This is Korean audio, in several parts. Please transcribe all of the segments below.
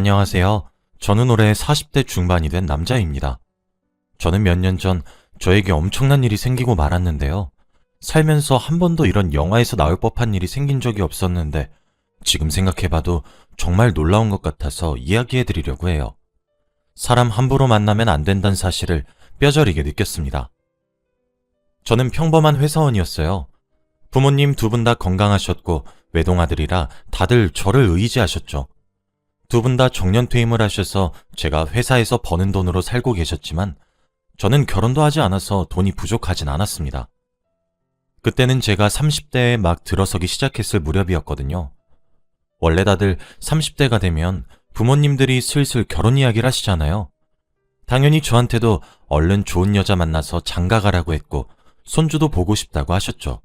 안녕하세요. 저는 올해 40대 중반이 된 남자입니다. 저는 몇 년 전 저에게 엄청난 일이 생기고 말았는데요. 살면서 한 번도 이런 영화에서 나올 법한 일이 생긴 적이 없었는데 지금 생각해봐도 정말 놀라운 것 같아서 이야기해드리려고 해요. 사람 함부로 만나면 안 된다는 사실을 뼈저리게 느꼈습니다. 저는 평범한 회사원이었어요. 부모님 두 분 다 건강하셨고 외동아들이라 다들 저를 의지하셨죠. 두 분 다 정년퇴임을 하셔서 제가 회사에서 버는 돈으로 살고 계셨지만 저는 결혼도 하지 않아서 돈이 부족하진 않았습니다. 그때는 제가 30대에 막 들어서기 시작했을 무렵이었거든요. 원래 다들 30대가 되면 부모님들이 슬슬 결혼 이야기를 하시잖아요. 당연히 저한테도 얼른 좋은 여자 만나서 장가가라고 했고 손주도 보고 싶다고 하셨죠.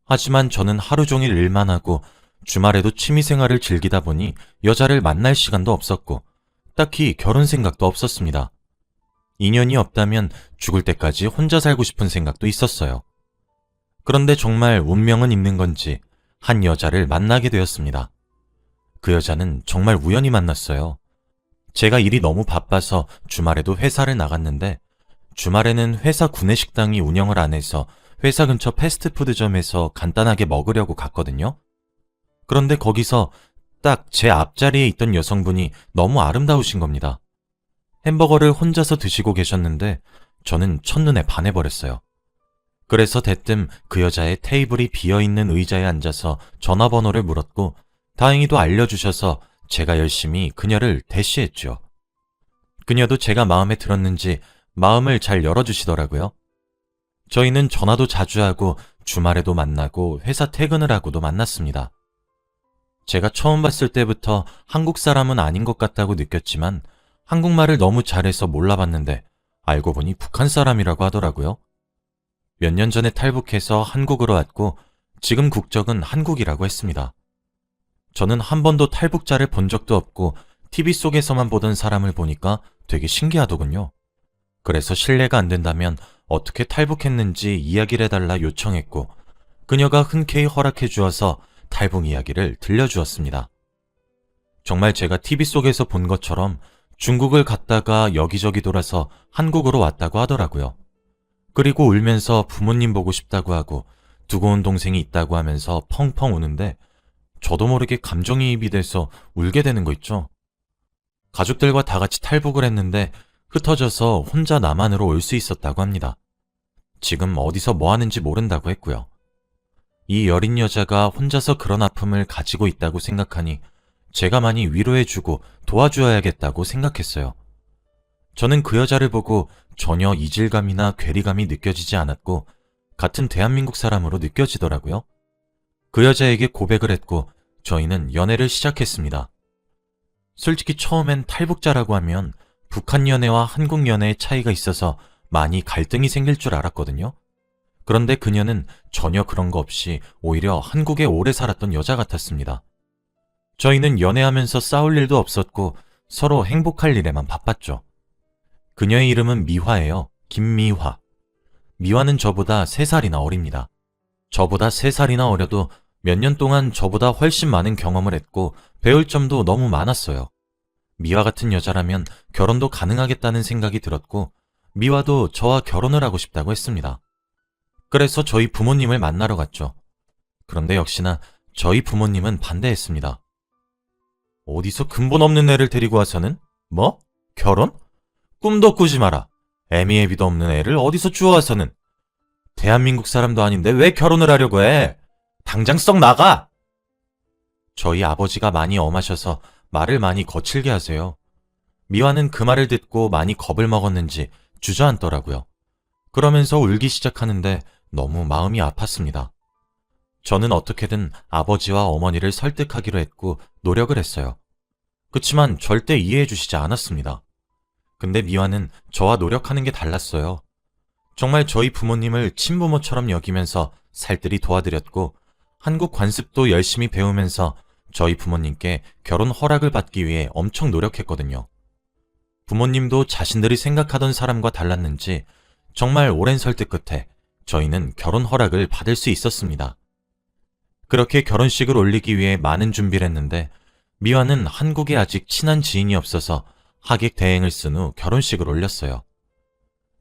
하지만 저는 하루 종일 일만 하고 주말에도 취미생활을 즐기다 보니 여자를 만날 시간도 없었고 딱히 결혼 생각도 없었습니다. 인연이 없다면 죽을 때까지 혼자 살고 싶은 생각도 있었어요. 그런데 정말 운명은 있는 건지 한 여자를 만나게 되었습니다. 그 여자는 정말 우연히 만났어요. 제가 일이 너무 바빠서 주말에도 회사를 나갔는데 주말에는 회사 구내식당이 운영을 안 해서 회사 근처 패스트푸드점에서 간단하게 먹으려고 갔거든요. 그런데 거기서 딱 제 앞자리에 있던 여성분이 너무 아름다우신 겁니다. 햄버거를 혼자서 드시고 계셨는데 저는 첫눈에 반해버렸어요. 그래서 대뜸 그 여자의 테이블이 비어있는 의자에 앉아서 전화번호를 물었고 다행히도 알려주셔서 제가 열심히 그녀를 대시했죠. 그녀도 제가 마음에 들었는지 마음을 잘 열어주시더라고요. 저희는 전화도 자주 하고 주말에도 만나고 회사 퇴근을 하고도 만났습니다. 제가 처음 봤을 때부터 한국 사람은 아닌 것 같다고 느꼈지만 한국말을 너무 잘해서 몰라봤는데 알고 보니 북한 사람이라고 하더라고요. 몇 년 전에 탈북해서 한국으로 왔고 지금 국적은 한국이라고 했습니다. 저는 한 번도 탈북자를 본 적도 없고 TV 속에서만 보던 사람을 보니까 되게 신기하더군요. 그래서 실례가 안 된다면 어떻게 탈북했는지 이야기를 해달라 요청했고 그녀가 흔쾌히 허락해 주어서 탈북 이야기를 들려주었습니다. 정말 제가 TV 속에서 본 것처럼 중국을 갔다가 여기저기 돌아서 한국으로 왔다고 하더라고요. 그리고 울면서 부모님 보고 싶다고 하고 두고 온 동생이 있다고 하면서 펑펑 우는데 저도 모르게 감정이입이 돼서 울게 되는 거 있죠. 가족들과 다 같이 탈북을 했는데 흩어져서 혼자 남한으로 올 수 있었다고 합니다. 지금 어디서 뭐 하는지 모른다고 했고요. 이 여린 여자가 혼자서 그런 아픔을 가지고 있다고 생각하니 제가 많이 위로해주고 도와줘야겠다고 생각했어요. 저는 그 여자를 보고 전혀 이질감이나 괴리감이 느껴지지 않았고 같은 대한민국 사람으로 느껴지더라고요. 그 여자에게 고백을 했고 저희는 연애를 시작했습니다. 솔직히 처음엔 탈북자라고 하면 북한 연애와 한국 연애의 차이가 있어서 많이 갈등이 생길 줄 알았거든요. 그런데 그녀는 전혀 그런 거 없이 오히려 한국에 오래 살았던 여자 같았습니다. 저희는 연애하면서 싸울 일도 없었고 서로 행복할 일에만 바빴죠. 그녀의 이름은 미화예요. 김미화. 미화는 저보다 3살이나 어립니다. 저보다 3살이나 어려도 몇 년 동안 저보다 훨씬 많은 경험을 했고 배울 점도 너무 많았어요. 미화 같은 여자라면 결혼도 가능하겠다는 생각이 들었고 미화도 저와 결혼을 하고 싶다고 했습니다. 그래서 저희 부모님을 만나러 갔죠. 그런데 역시나 저희 부모님은 반대했습니다. 어디서 근본 없는 애를 데리고 와서는? 뭐? 결혼? 꿈도 꾸지 마라. 애미애비도 없는 애를 어디서 주워와서는? 대한민국 사람도 아닌데 왜 결혼을 하려고 해? 당장 썩 나가! 저희 아버지가 많이 엄하셔서 말을 많이 거칠게 하세요. 미화는 그 말을 듣고 많이 겁을 먹었는지 주저앉더라고요. 그러면서 울기 시작하는데 너무 마음이 아팠습니다. 저는 어떻게든 아버지와 어머니를 설득하기로 했고 노력을 했어요. 그치만 절대 이해해 주시지 않았습니다. 근데 미화는 저와 노력하는 게 달랐어요. 정말 저희 부모님을 친부모처럼 여기면서 살뜰히 도와드렸고 한국 관습도 열심히 배우면서 저희 부모님께 결혼 허락을 받기 위해 엄청 노력했거든요. 부모님도 자신들이 생각하던 사람과 달랐는지 정말 오랜 설득 끝에 저희는 결혼 허락을 받을 수 있었습니다. 그렇게 결혼식을 올리기 위해 많은 준비를 했는데 미화는 한국에 아직 친한 지인이 없어서 하객 대행을 쓴 후 결혼식을 올렸어요.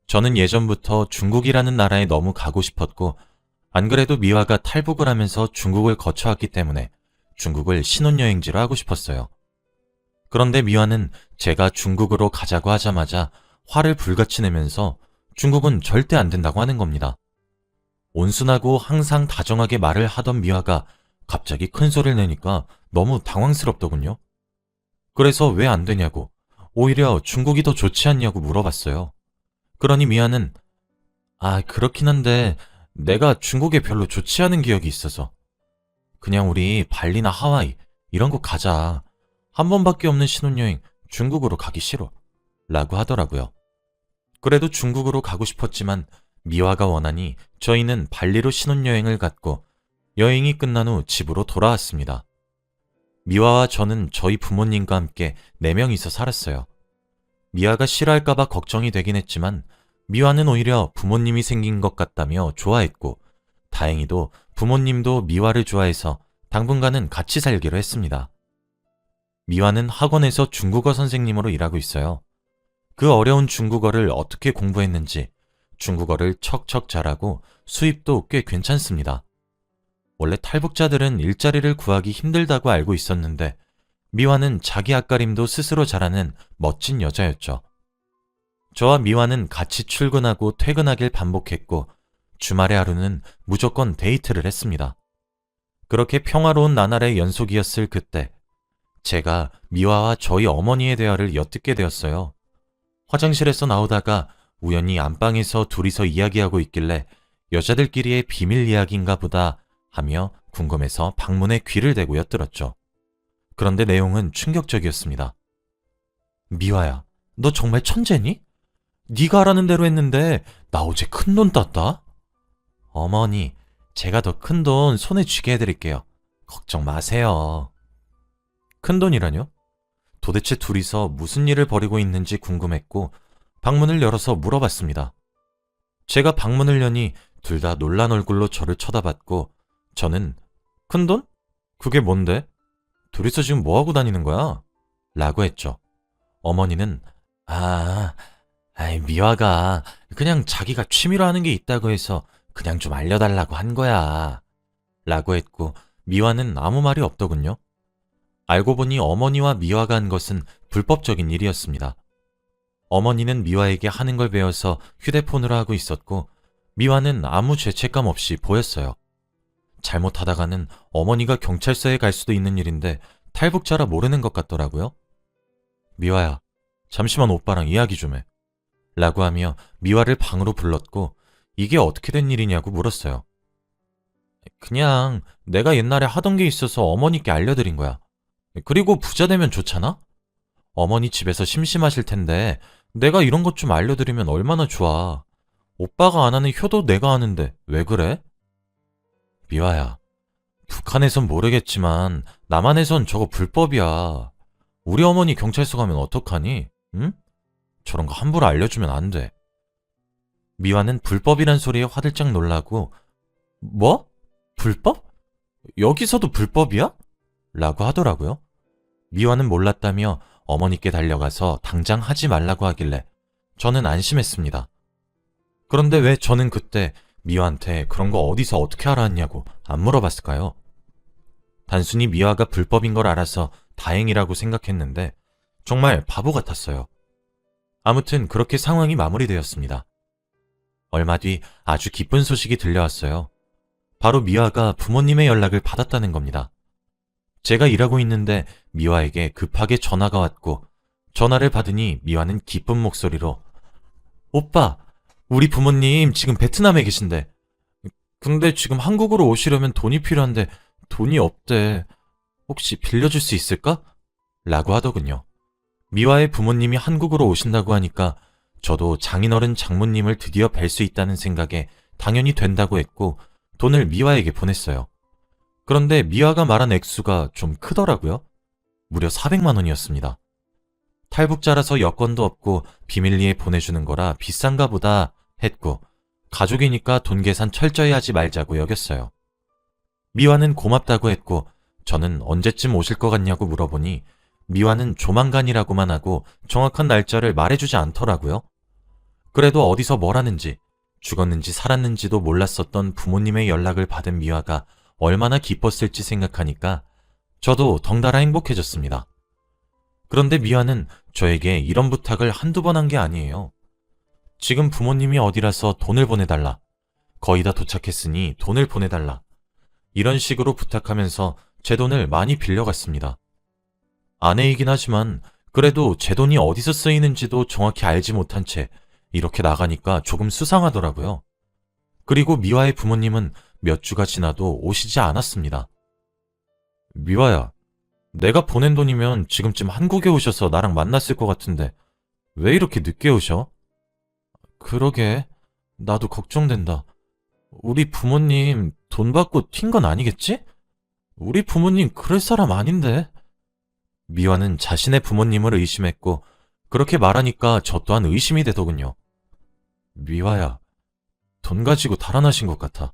저는 예전부터 중국이라는 나라에 너무 가고 싶었고, 안 그래도 미화가 탈북을 하면서 중국을 거쳐왔기 때문에 중국을 신혼여행지로 하고 싶었어요. 그런데 미화는 제가 중국으로 가자고 하자마자 화를 불같이 내면서 중국은 절대 안 된다고 하는 겁니다. 온순하고 항상 다정하게 말을 하던 미화가 갑자기 큰 소리를 내니까 너무 당황스럽더군요. 그래서 왜 안 되냐고, 오히려 중국이 더 좋지 않냐고 물어봤어요. 그러니 미화는 그렇긴 한데 내가 중국에 별로 좋지 않은 기억이 있어서 그냥 우리 발리나 하와이 이런 곳 가자. 한 번밖에 없는 신혼여행 중국으로 가기 싫어. 라고 하더라고요. 그래도 중국으로 가고 싶었지만 미화가 원하니 저희는 발리로 신혼여행을 갔고 여행이 끝난 후 집으로 돌아왔습니다. 미화와 저는 저희 부모님과 함께 4명이서 살았어요. 미화가 싫어할까봐 걱정이 되긴 했지만 미화는 오히려 부모님이 생긴 것 같다며 좋아했고 다행히도 부모님도 미화를 좋아해서 당분간은 같이 살기로 했습니다. 미화는 학원에서 중국어 선생님으로 일하고 있어요. 그 어려운 중국어를 어떻게 공부했는지 중국어를 척척 잘하고 수입도 꽤 괜찮습니다. 원래 탈북자들은 일자리를 구하기 힘들다고 알고 있었는데 미화는 자기 앞가림도 스스로 잘하는 멋진 여자였죠. 저와 미화는 같이 출근하고 퇴근하길 반복했고 주말의 하루는 무조건 데이트를 했습니다. 그렇게 평화로운 나날의 연속이었을 그때 제가 미화와 저희 어머니의 대화를 엿듣게 되었어요. 화장실에서 나오다가 우연히 안방에서 둘이서 이야기하고 있길래 여자들끼리의 비밀 이야기인가 보다 하며 궁금해서 방문에 귀를 대고 엿들었죠. 그런데 내용은 충격적이었습니다. 미화야, 너 정말 천재니? 네가 하라는 대로 했는데 나 어제 큰돈 땄다? 어머니, 제가 더 큰 돈 손에 쥐게 해드릴게요. 걱정 마세요. 큰돈이라뇨? 도대체 둘이서 무슨 일을 벌이고 있는지 궁금했고 방문을 열어서 물어봤습니다. 제가 방문을 여니 둘 다 놀란 얼굴로 저를 쳐다봤고 저는 큰돈? 그게 뭔데? 둘이서 지금 뭐하고 다니는 거야? 라고 했죠. 어머니는 미화가 그냥 자기가 취미로 하는 게 있다고 해서 그냥 좀 알려달라고 한 거야. 라고 했고 미화는 아무 말이 없더군요. 알고 보니 어머니와 미화가 한 것은 불법적인 일이었습니다. 어머니는 미화에게 하는 걸 배워서 휴대폰으로 하고 있었고 미화는 아무 죄책감 없이 보였어요. 잘못하다가는 어머니가 경찰서에 갈 수도 있는 일인데 탈북자라 모르는 것 같더라고요. 미화야, 잠시만 오빠랑 이야기 좀 해. 라고 하며 미화를 방으로 불렀고 이게 어떻게 된 일이냐고 물었어요. 그냥 내가 옛날에 하던 게 있어서 어머니께 알려드린 거야. 그리고 부자 되면 좋잖아? 어머니 집에서 심심하실 텐데 내가 이런 것 좀 알려드리면 얼마나 좋아. 오빠가 안 하는 효도 내가 하는데 왜 그래? 미화야, 북한에선 모르겠지만 남한에선 저거 불법이야. 우리 어머니 경찰서 가면 어떡하니? 응? 저런 거 함부로 알려주면 안 돼. 미화는 불법이란 소리에 화들짝 놀라고 뭐? 불법? 여기서도 불법이야? 라고 하더라고요. 미화는 몰랐다며 어머니께 달려가서 당장 하지 말라고 하길래 저는 안심했습니다. 그런데 왜 저는 그때 미화한테 그런 거 어디서 어떻게 알았냐고 안 물어봤을까요? 단순히 미화가 불법인 걸 알아서 다행이라고 생각했는데 정말 바보 같았어요. 아무튼 그렇게 상황이 마무리되었습니다. 얼마 뒤 아주 기쁜 소식이 들려왔어요. 바로 미화가 부모님의 연락을 받았다는 겁니다. 제가 일하고 있는데 미화에게 급하게 전화가 왔고 전화를 받으니 미화는 기쁜 목소리로 오빠, 우리 부모님 지금 베트남에 계신데 근데 지금 한국으로 오시려면 돈이 필요한데 돈이 없대. 혹시 빌려줄 수 있을까? 라고 하더군요. 미화의 부모님이 한국으로 오신다고 하니까 저도 장인어른 장모님을 드디어 뵐 수 있다는 생각에 당연히 된다고 했고 돈을 미화에게 보냈어요. 그런데 미화가 말한 액수가 좀 크더라고요. 무려 400만 원이었습니다. 탈북자라서 여권도 없고 비밀리에 보내주는 거라 비싼가 보다 했고 가족이니까 돈 계산 철저히 하지 말자고 여겼어요. 미화는 고맙다고 했고 저는 언제쯤 오실 것 같냐고 물어보니 미화는 조만간이라고만 하고 정확한 날짜를 말해주지 않더라고요. 그래도 어디서 뭘 하는지, 죽었는지 살았는지도 몰랐었던 부모님의 연락을 받은 미화가 얼마나 기뻤을지 생각하니까 저도 덩달아 행복해졌습니다. 그런데 미화는 저에게 이런 부탁을 한두 번 한 게 아니에요. 지금 부모님이 어디라서 돈을 보내달라. 거의 다 도착했으니 돈을 보내달라. 이런 식으로 부탁하면서 제 돈을 많이 빌려갔습니다. 아내이긴 하지만 그래도 제 돈이 어디서 쓰이는지도 정확히 알지 못한 채 이렇게 나가니까 조금 수상하더라고요. 그리고 미화의 부모님은 몇 주가 지나도 오시지 않았습니다. 미화야, 내가 보낸 돈이면 지금쯤 한국에 오셔서 나랑 만났을 것 같은데 왜 이렇게 늦게 오셔? 그러게, 나도 걱정된다. 우리 부모님 돈 받고 튄 건 아니겠지? 우리 부모님 그럴 사람 아닌데. 미화는 자신의 부모님을 의심했고 그렇게 말하니까 저 또한 의심이 되더군요. 미화야, 돈 가지고 달아나신 것 같아.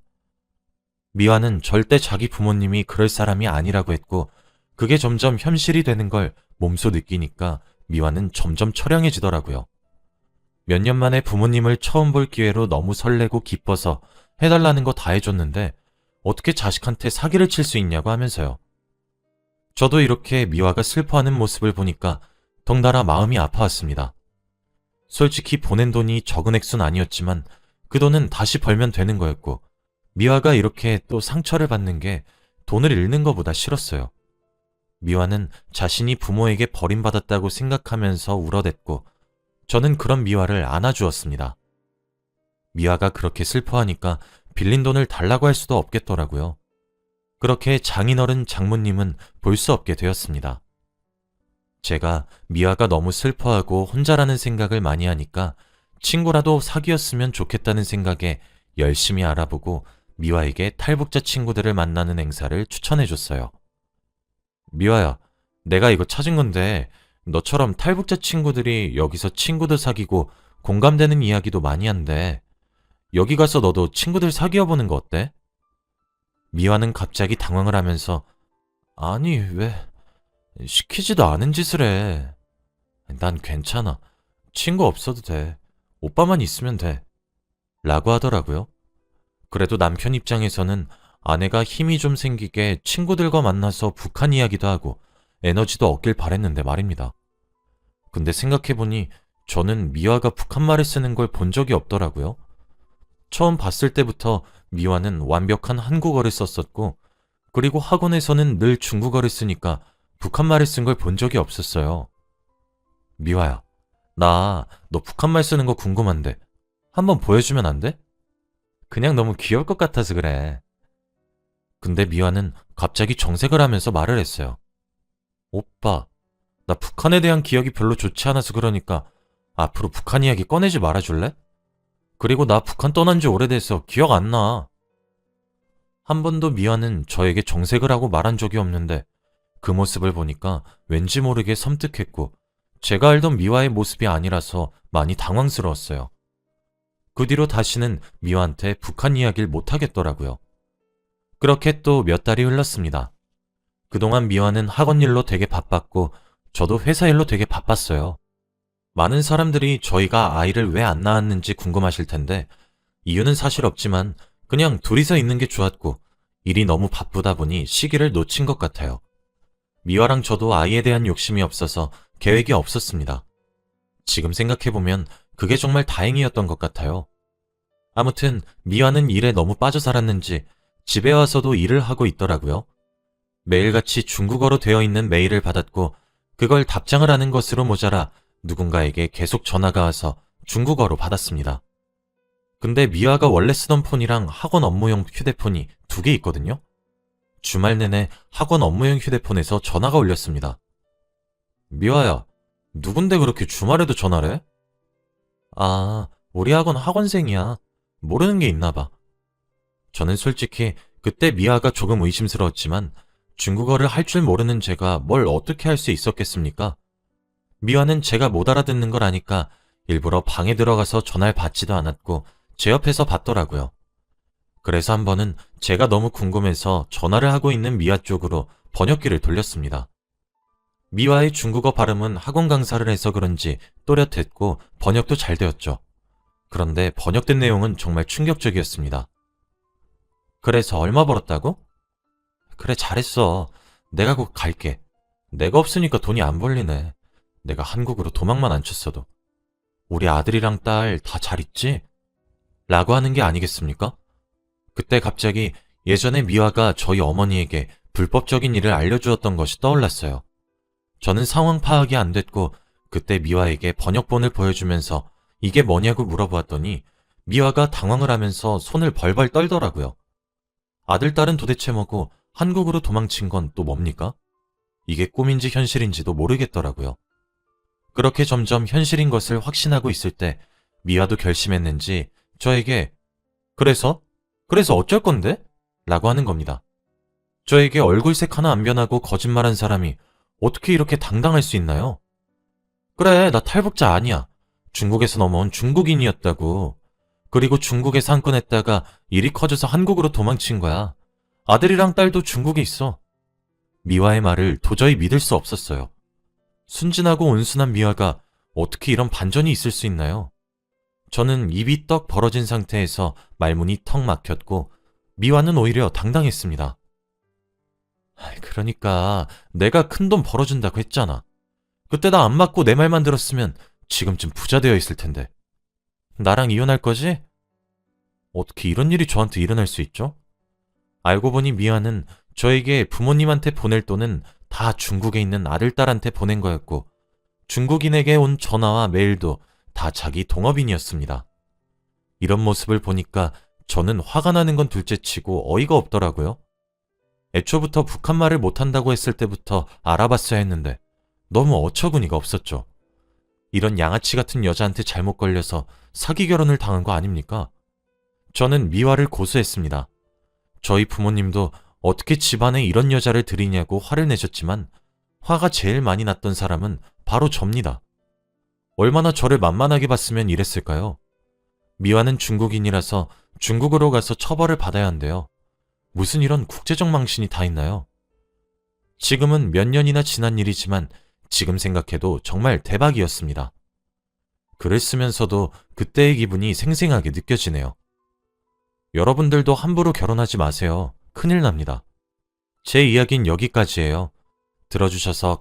미화는 절대 자기 부모님이 그럴 사람이 아니라고 했고 그게 점점 현실이 되는 걸 몸소 느끼니까 미화는 점점 처량해지더라고요. 몇 년 만에 부모님을 처음 볼 기회로 너무 설레고 기뻐서 해달라는 거 다 해줬는데 어떻게 자식한테 사기를 칠 수 있냐고 하면서요. 저도 이렇게 미화가 슬퍼하는 모습을 보니까 덩달아 마음이 아파왔습니다. 솔직히 보낸 돈이 적은 액수는 아니었지만 그 돈은 다시 벌면 되는 거였고 미화가 이렇게 또 상처를 받는 게 돈을 잃는 것보다 싫었어요. 미화는 자신이 부모에게 버림받았다고 생각하면서 울어댔고 저는 그런 미화를 안아주었습니다. 미화가 그렇게 슬퍼하니까 빌린 돈을 달라고 할 수도 없겠더라고요. 그렇게 장인어른 장모님은 볼 수 없게 되었습니다. 제가 미화가 너무 슬퍼하고 혼자라는 생각을 많이 하니까 친구라도 사귀었으면 좋겠다는 생각에 열심히 알아보고 미화에게 탈북자 친구들을 만나는 행사를 추천해줬어요. 미화야, 내가 이거 찾은 건데 너처럼 탈북자 친구들이 여기서 친구도 사귀고 공감되는 이야기도 많이 한대. 여기 가서 너도 친구들 사귀어보는 거 어때? 미화는 갑자기 당황을 하면서 아니 왜 시키지도 않은 짓을 해. 난 괜찮아. 친구 없어도 돼. 오빠만 있으면 돼. 라고 하더라고요. 그래도 남편 입장에서는 아내가 힘이 좀 생기게 친구들과 만나서 북한 이야기도 하고 에너지도 얻길 바랬는데 말입니다. 근데 생각해보니 저는 미화가 북한말을 쓰는 걸 본 적이 없더라고요. 처음 봤을 때부터 미화는 완벽한 한국어를 썼었고 그리고 학원에서는 늘 중국어를 쓰니까 북한말을 쓴 걸 본 적이 없었어요. 미화야, 나 너 북한말 쓰는 거 궁금한데 한번 보여주면 안 돼? 그냥 너무 귀여울 것 같아서 그래. 근데 미화는 갑자기 정색을 하면서 말을 했어요. 오빠, 나 북한에 대한 기억이 별로 좋지 않아서 그러니까 앞으로 북한 이야기 꺼내지 말아줄래? 그리고 나 북한 떠난 지 오래돼서 기억 안 나. 한 번도 미화는 저에게 정색을 하고 말한 적이 없는데 그 모습을 보니까 왠지 모르게 섬뜩했고 제가 알던 미화의 모습이 아니라서 많이 당황스러웠어요. 그 뒤로 다시는 미화한테 북한 이야기를 못하겠더라고요. 그렇게 또 몇 달이 흘렀습니다. 그동안 미화는 학원 일로 되게 바빴고 저도 회사 일로 되게 바빴어요. 많은 사람들이 저희가 아이를 왜 안 낳았는지 궁금하실 텐데 이유는 사실 없지만 그냥 둘이서 있는 게 좋았고 일이 너무 바쁘다 보니 시기를 놓친 것 같아요. 미화랑 저도 아이에 대한 욕심이 없어서 계획이 없었습니다. 지금 생각해보면 그게 정말 다행이었던 것 같아요. 아무튼 미화는 일에 너무 빠져 살았는지 집에 와서도 일을 하고 있더라고요. 매일같이 중국어로 되어 있는 메일을 받았고 그걸 답장을 하는 것으로 모자라 누군가에게 계속 전화가 와서 중국어로 받았습니다. 근데 미화가 원래 쓰던 폰이랑 학원 업무용 휴대폰이 두 개 있거든요. 주말 내내 학원 업무용 휴대폰에서 전화가 울렸습니다. 미화야, 누군데 그렇게 주말에도 전화를 해? 아, 우리 학원 학원생이야. 모르는 게 있나 봐. 저는 솔직히 그때 미화가 조금 의심스러웠지만 중국어를 할 줄 모르는 제가 뭘 어떻게 할 수 있었겠습니까? 미화는 제가 못 알아듣는 걸 아니까 일부러 방에 들어가서 전화를 받지도 않았고 제 옆에서 받더라고요. 그래서 한 번은 제가 너무 궁금해서 전화를 하고 있는 미화 쪽으로 번역기를 돌렸습니다. 미화의 중국어 발음은 학원 강사를 해서 그런지 또렷했고 번역도 잘 되었죠. 그런데 번역된 내용은 정말 충격적이었습니다. 그래서 얼마 벌었다고? 그래, 잘했어. 내가 곧 갈게. 내가 없으니까 돈이 안 벌리네. 내가 한국으로 도망만 안 쳤어도. 우리 아들이랑 딸 다 잘 있지? 라고 하는 게 아니겠습니까? 그때 갑자기 예전에 미화가 저희 어머니에게 불법적인 일을 알려주었던 것이 떠올랐어요. 저는 상황 파악이 안 됐고 그때 미화에게 번역본을 보여주면서 이게 뭐냐고 물어보았더니 미화가 당황을 하면서 손을 벌벌 떨더라고요. 아들, 딸은 도대체 뭐고 한국으로 도망친 건 또 뭡니까? 이게 꿈인지 현실인지도 모르겠더라고요. 그렇게 점점 현실인 것을 확신하고 있을 때 미화도 결심했는지 저에게 그래서 어쩔 건데? 라고 하는 겁니다. 저에게 얼굴색 하나 안 변하고 거짓말한 사람이 어떻게 이렇게 당당할 수 있나요? 그래, 나 탈북자 아니야. 중국에서 넘어온 중국인이었다고. 그리고 중국에서 한 건 했다가 일이 커져서 한국으로 도망친 거야. 아들이랑 딸도 중국에 있어. 미화의 말을 도저히 믿을 수 없었어요. 순진하고 온순한 미화가 어떻게 이런 반전이 있을 수 있나요? 저는 입이 떡 벌어진 상태에서 말문이 턱 막혔고 미화는 오히려 당당했습니다. 그러니까 내가 큰돈 벌어준다고 했잖아. 그때 나 안 맞고 내 말만 들었으면 지금쯤 부자 되어 있을 텐데. 나랑 이혼할 거지? 어떻게 이런 일이 저한테 일어날 수 있죠? 알고 보니 미화는 저에게 부모님한테 보낼 돈은 다 중국에 있는 아들, 딸한테 보낸 거였고 중국인에게 온 전화와 메일도 다 자기 동업인이었습니다. 이런 모습을 보니까 저는 화가 나는 건 둘째치고 어이가 없더라고요. 애초부터 북한말을 못한다고 했을 때부터 알아봤어야 했는데 너무 어처구니가 없었죠. 이런 양아치 같은 여자한테 잘못 걸려서 사기 결혼을 당한 거 아닙니까? 저는 미화를 고소했습니다. 저희 부모님도 어떻게 집안에 이런 여자를 들이냐고 화를 내셨지만 화가 제일 많이 났던 사람은 바로 접니다. 얼마나 저를 만만하게 봤으면 이랬을까요? 미화는 중국인이라서 중국으로 가서 처벌을 받아야 한대요. 무슨 이런 국제적 망신이 다 있나요? 지금은 몇 년이나 지난 일이지만 지금 생각해도 정말 대박이었습니다. 글을 쓰면서도 그때의 기분이 생생하게 느껴지네요. 여러분들도 함부로 결혼하지 마세요. 큰일 납니다. 제 이야기는 여기까지예요. 들어주셔서